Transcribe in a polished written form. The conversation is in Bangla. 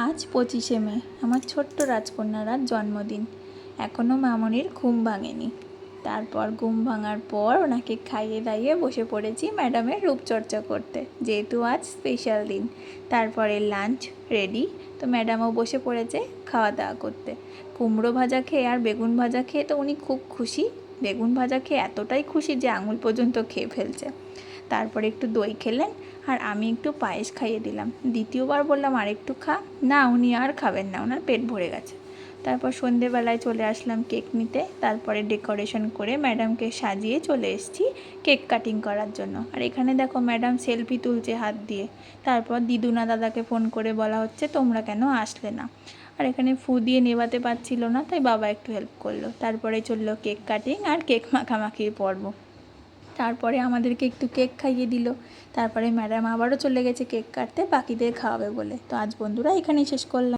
আজ 25শে মে আমার ছোট্ট রাজকন্যার আজ জন্মদিন। এখনও মামনির ঘুম ভাঙেনি। তারপর ঘুম ভাঙার পর ওনাকে খাইয়ে দাইয়ে বসে পড়েছি ম্যাডামের রূপচর্চা করতে, যেহেতু আজ স্পেশাল দিন। তারপরে লাঞ্চ রেডি, তো ম্যাডামও বসে পড়েছে খাওয়া দাওয়া করতে। কুমড়ো ভাজা খেয়ে আর বেগুন ভাজা খেয়ে তো উনি খুব খুশি। বেগুন ভাজা খেয়ে এতটাই খুশি যে আঙুল পর্যন্ত খেয়ে ফেলছে। তারপরে একটু দই খেলেন আর আমি একটু পায়েস খাইয়ে দিলাম। দ্বিতীয়বার বললাম আর একটু খা, না উনি আর খাবেন না, ওনার পেট ভরে গেছে। তারপর সন্ধেবেলায় চলে আসলাম কেক নিতে। তারপরে ডেকোরেশন করে ম্যাডামকে সাজিয়ে চলে এসেছি কেক কাটিং করার জন্য। আর এখানে দেখো ম্যাডাম সেলফি তুলছে হাত দিয়ে। তারপর দিদুনা দাদাকে ফোন করে বলা হচ্ছে তোমরা কেন আসলে না। আর এখানে ফু দিয়ে নেভাতে পারছিল না, তাই বাবা একটু হেল্প করলো। তারপরে চললো কেক কাটিং আর কেক মাখামাখির পর্ব। তারপরে আমাদেরকে একটু কেক খাইয়ে দিল। তারপরে ম্যাডাম আবারও চলে গেছে কেক কাটতে বাকিদের খাওয়াবে বলে। তো আজ বন্ধুরা এখানেই শেষ করলাম।